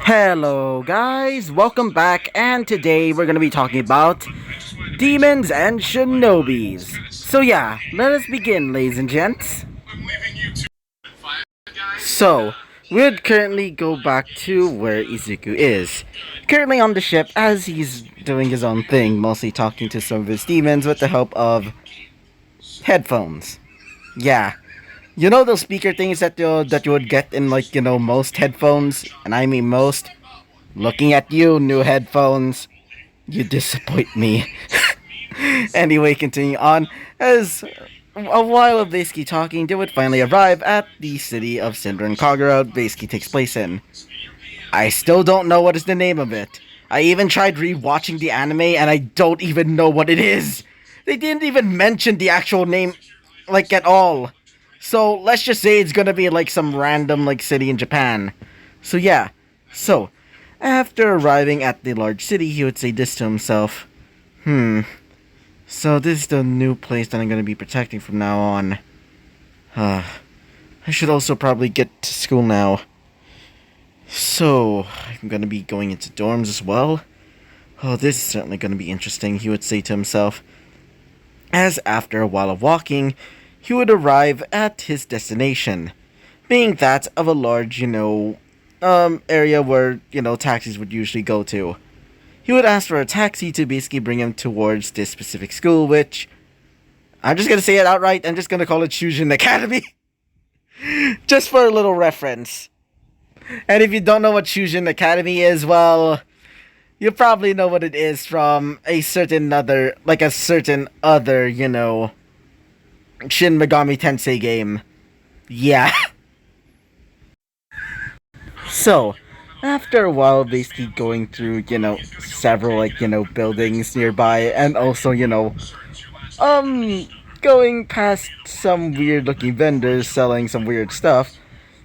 Hello guys, welcome back, and today we're gonna be talking about demons and shinobis. So yeah, let us begin, ladies and gents. So, we'd currently go back to where Izuku is. Currently on the ship as he's doing his own thing, mostly talking to some of his demons with the help of headphones. Yeah. You know those speaker things that you would get in most headphones? And I mean most. Looking at you, new headphones. You disappoint me. Anyway, continuing on, as a while of basically talking, they would finally arrive at the city of Senran Kagura basically takes place in. I still don't know what is the name of it. I even tried re-watching the anime and I don't even know what it is. They didn't even mention the actual name, at all. So, let's just say it's gonna be some random city in Japan. So yeah. So, after arriving at the large city, he would say this to himself. So this is the new place that I'm going to be protecting from now on. I should also probably get to school now. So, I'm going to be going into dorms as well. Oh, this is certainly going to be interesting, he would say to himself. As after a while of walking, he would arrive at his destination, being that of a large, area where, taxis would usually go to. He would ask for a taxi to basically bring him towards this specific school, which, I'm just gonna say it outright, I'm just gonna call it Shujin Academy. Just for a little reference. And if you don't know what Shujin Academy is, well, you probably know what it is from a certain other, Shin Megami Tensei game. Yeah. So, after a while, basically going through, several, buildings nearby, and also, going past some weird-looking vendors selling some weird stuff,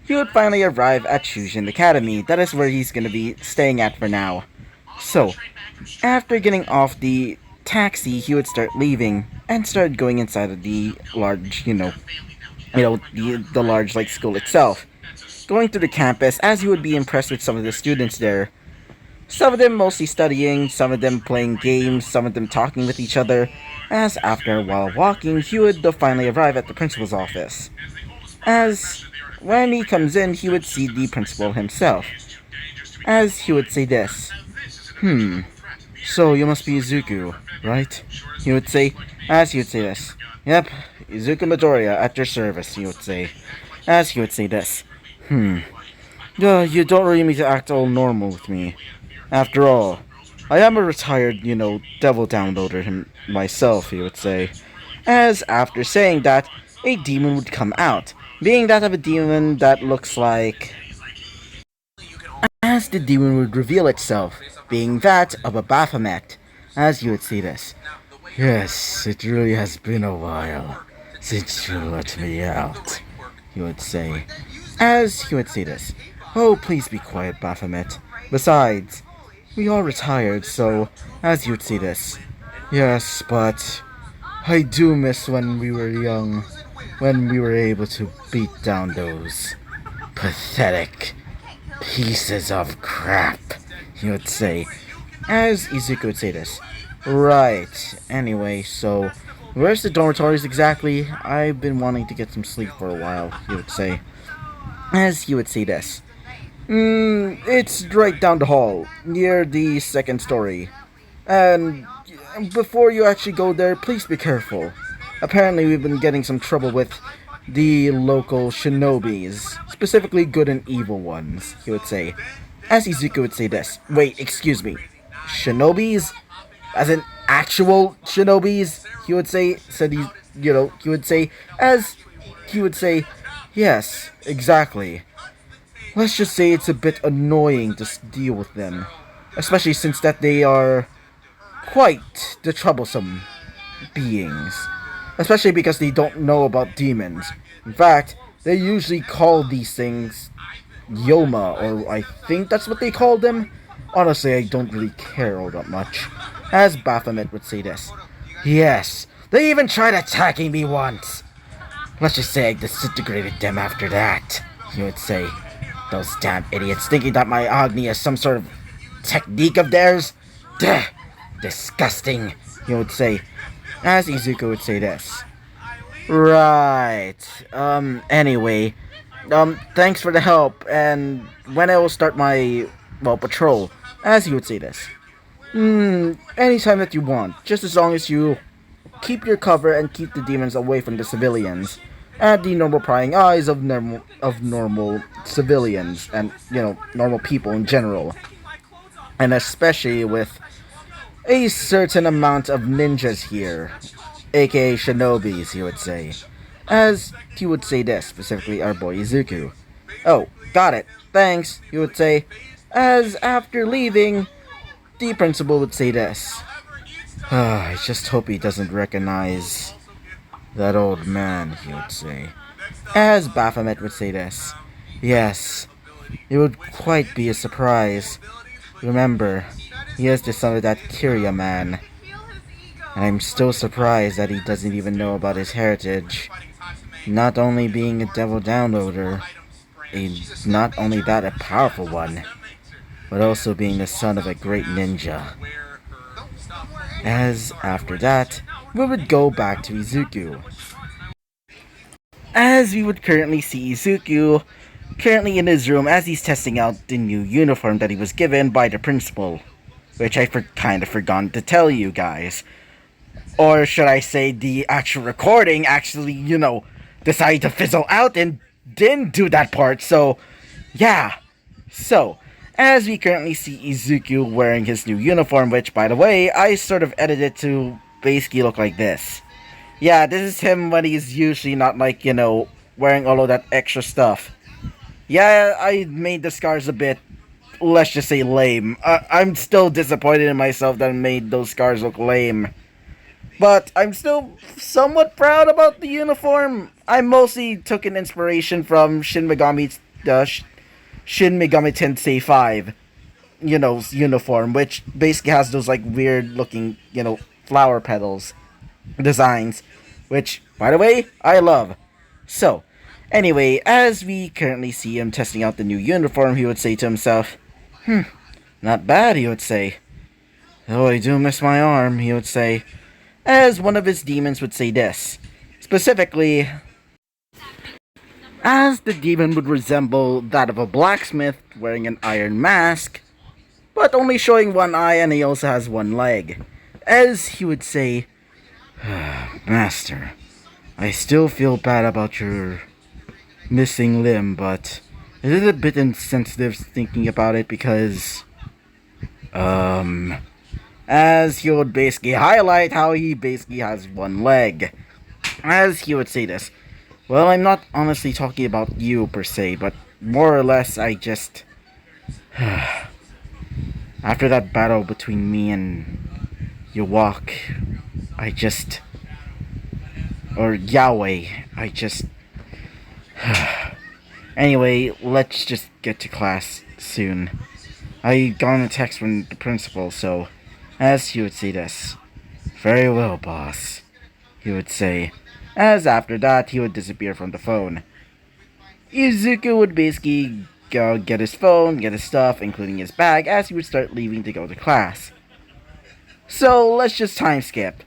he would finally arrive at Shujin Academy. That is where he's gonna be staying at for now. So, after getting off the taxi, he would start leaving, and start going inside of the large, the large, school itself. Going through the campus, as he would be impressed with some of the students there. Some of them mostly studying, some of them playing games, some of them talking with each other, as after a while walking, he would finally arrive at the principal's office. As when he comes in, he would see the principal himself. As he would say this. So you must be Izuku, right? He would say, as he would say this. Yep, Izuku Midoriya, at your service, he would say. As he would say this. You don't really need to act all normal with me. After all, I am a retired, devil downloader myself, he would say. As after saying that, a demon would come out, being that of a demon that looks like... As the demon would reveal itself, being that of a Baphomet, as you would see this. Yes, it really has been a while since you let me out, he would say. As he would say this. Oh, please be quiet, Baphomet. Besides, we all retired, so, as you would say this. Yes, but I do miss when we were young, when we were able to beat down those pathetic pieces of crap, he would say. As Izuku would say this. Right, anyway, so, where's the dormitories exactly? I've been wanting to get some sleep for a while, he would say. As he would say this. It's right down the hall, near the second story. And before you actually go there, please be careful. Apparently we've been getting some trouble with the local shinobis, specifically good and evil ones, he would say. As Izuku would say this. Wait, excuse me. Shinobis? As in actual shinobis? He would say, he would say, as he would say, yes, exactly. Let's just say it's a bit annoying to deal with them. Especially since that they are quite the troublesome beings. Especially because they don't know about demons. In fact, they usually call these things Yoma, or I think that's what they call them. Honestly, I don't really care all that much. As Baphomet would say this. Yes, they even tried attacking me once. Let's just say I disintegrated them after that, he would say. Those damn idiots thinking that my Agni is some sort of technique of theirs? Duh, disgusting, he would say, as Izuku would say this. Right. Anyway. Thanks for the help, and when I will start my, well, patrol, as he would say this. Anytime that you want, just as long as you keep your cover and keep the demons away from the civilians, and the normal prying eyes of normal civilians, and, normal people in general. And especially with a certain amount of ninjas here, aka Shinobis, he would say. As he would say this, specifically our boy Izuku. Oh, got it, thanks, he would say. As after leaving, the principal would say this. I just hope he doesn't recognize that old man, he would say. As Baphomet would say this. Yes, it would quite be a surprise. Remember, he is the son of that Kirya man. And I'm still surprised that he doesn't even know about his heritage. Not only being a devil downloader, not only that a powerful one, but also being the son of a great ninja. As after that, we would go back to Izuku. As we would currently see Izuku currently in his room as he's testing out the new uniform that he was given by the principal, which I kind of forgot to tell you guys. Or should I say the actual recording actually, decided to fizzle out and didn't do that part, so yeah. So, as we currently see Izuku wearing his new uniform, which by the way, I sort of edited to basically look like this. Yeah, this is him when he's usually not like, wearing all of that extra stuff. Yeah, I made the scars a bit, let's just say, lame. I'm still disappointed in myself that I made those scars look lame. But I'm still somewhat proud about the uniform. I mostly took an inspiration from Shin Megami Tensei 5, uniform, which basically has those like weird looking, flower petals designs, which, by the way, I love. So, anyway, as we currently see him testing out the new uniform, he would say to himself, not bad, he would say. Oh, I do miss my arm, he would say. As one of his demons would say this. Specifically, as the demon would resemble that of a blacksmith wearing an iron mask, but only showing one eye and he also has one leg. As he would say, Master, I still feel bad about your missing limb, but it is a bit insensitive thinking about it because, as he would basically highlight how he basically has one leg. As he would say this. Well, I'm not honestly talking about you per se, but more or less I just... After that battle between me and Yawak, I just... Or Yahweh, I just... Anyway, let's just get to class soon. I got a text from the principal, so... As he would say this. Very well, boss, he would say. As after that, he would disappear from the phone. Izuku would basically go get his phone, get his stuff, including his bag, as he would start leaving to go to class. So, let's just time skip.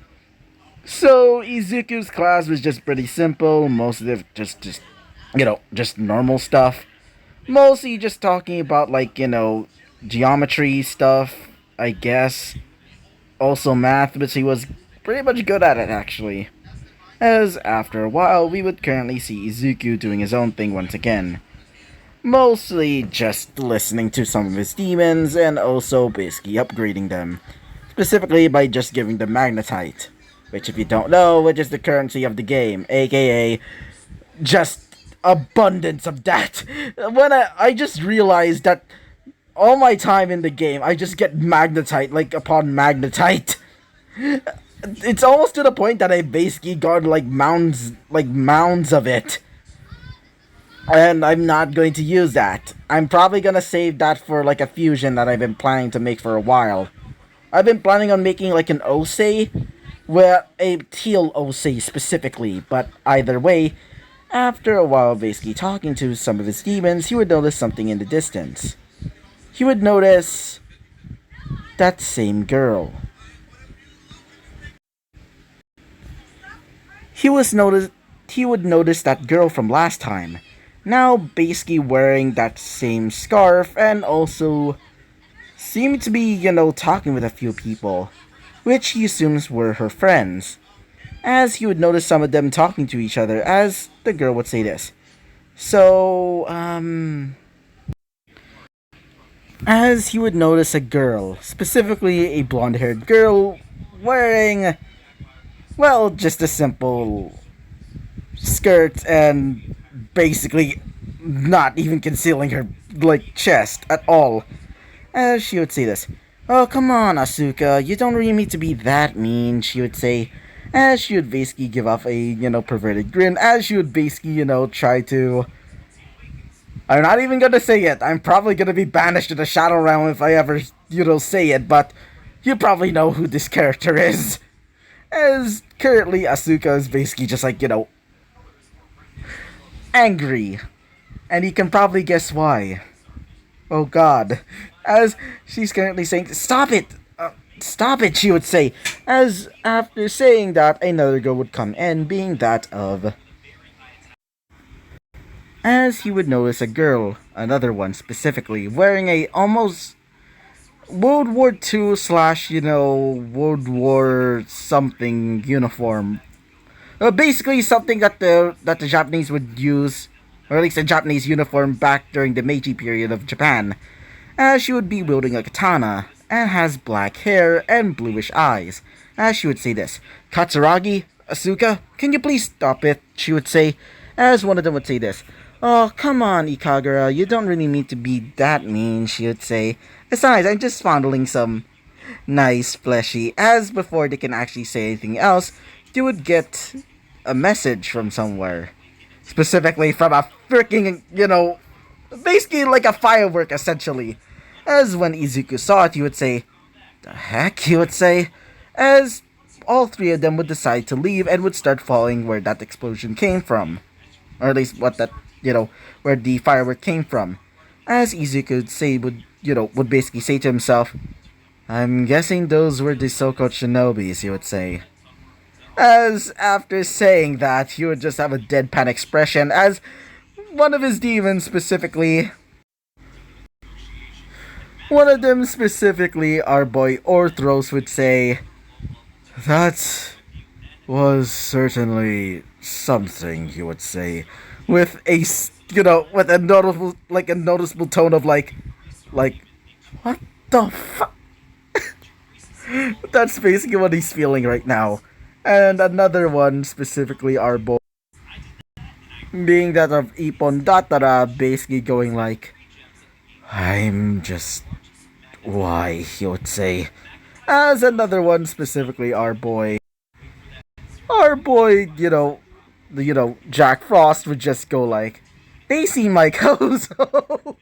So, Izuku's class was just pretty simple, most of it just normal stuff. Mostly just talking about, like, geometry stuff, I guess. Also math, but he was pretty much good at it, actually. As after a while, we would currently see Izuku doing his own thing once again. Mostly just listening to some of his demons, and also basically upgrading them. Specifically by just giving them magnetite. Which, if you don't know, which is the currency of the game, aka just abundance of that. When I just realized that all my time in the game, I just get magnetite, like, upon magnetite. It's almost to the point that I basically got, like, mounds of it. And I'm not going to use that. I'm probably gonna save that for, like, a fusion that I've been planning to make for a while. I've been planning on making, like, an Osei, where a teal Osei specifically, but either way, After a while basically talking to some of his demons, he would notice something in the distance. He would notice that same girl. He was notice he would notice that girl from last time. Now basically wearing that same scarf and also seemed to be, talking with a few people, which he assumes were her friends. As he would notice some of them talking to each other as the girl would say this. So, as he would notice a girl, specifically a blonde haired girl, wearing, well, just a simple skirt and basically not even concealing her, chest at all. As she would say this. Oh, come on, Asuka, you don't really need to be that mean, she would say. As she would basically give off a, perverted grin, as she would basically, try to. I'm not even gonna say it. I'm probably gonna be banished to the Shadow Realm if I ever, say it, but you probably know who this character is. As currently Asuka is basically just like, angry. And you can probably guess why. Oh god. As she's currently saying, stop it! Stop it, she would say. As after saying that, another girl would come in, being that of. As he would notice a girl, another one specifically, wearing a almost World War II slash, World War something uniform. Basically something that the Japanese would use, or at least a Japanese uniform back during the Meiji period of Japan. As she would be wielding a katana, and has black hair and bluish eyes. As she would say this, Katsuragi, Asuka, can you please stop it? She would say, as one of them would say this. Oh, come on, Kagura, you don't really need to be that mean, she would say. Besides, I'm just fondling some nice fleshy. As before they can actually say anything else, they would get a message from somewhere. Specifically from a freaking, basically like a firework, essentially. As when Izuku saw it, he would say, the heck, he would say, as all three of them would decide to leave and would start following where that explosion came from. Or at least what that, where the firework came from. As Izuku would basically say to himself, I'm guessing those were the so-called Shinobis, he would say. As after saying that, he would just have a deadpan expression as one of his demons specifically. One of them specifically, our boy Orthros, would say, that was certainly something, he would say, with a, with a noticeable tone of like, what the fuck? That's basically what he's feeling right now. And another one, specifically our boy, being that of Ippon Datara, basically going like, I'm just... why, he would say. As another one, specifically our boy, Jack Frost would just go like, they seem like Hozo.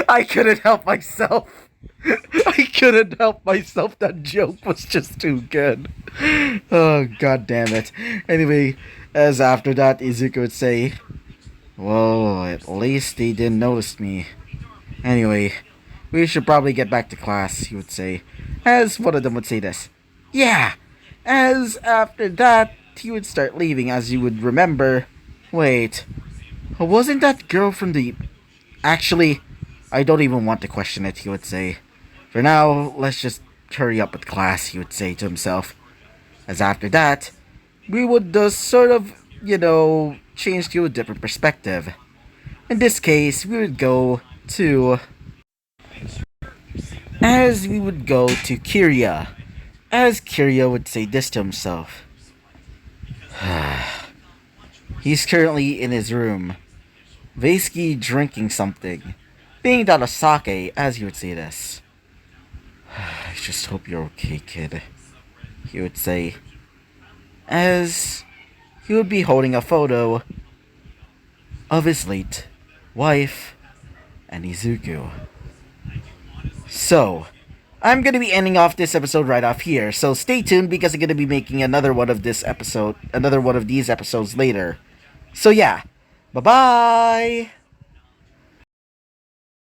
I couldn't help myself. I couldn't help myself. That joke was just too good. Oh, god damn it. Anyway, as after that, Izuku would say, well, at least they didn't notice me. Anyway, we should probably get back to class, he would say. As one of them would say this. Yeah! As after that, he would start leaving, as you would remember. Wait, wasn't that girl from the... Actually, I don't even want to question it, he would say. For now, let's just hurry up with class, he would say to himself. As after that, we would sort of, change to a different perspective. In this case, we would go to... As we would go to Kirya. As Kirya would say this to himself. He's currently in his room, basically drinking something, being that of sake, as he would say this. I just hope you're okay, kid, he would say, as he would be holding a photo of his late wife and Izuku. So, I'm gonna be ending off this episode right off here, so stay tuned because I'm gonna be making another one of these episodes later. So yeah, bye-bye!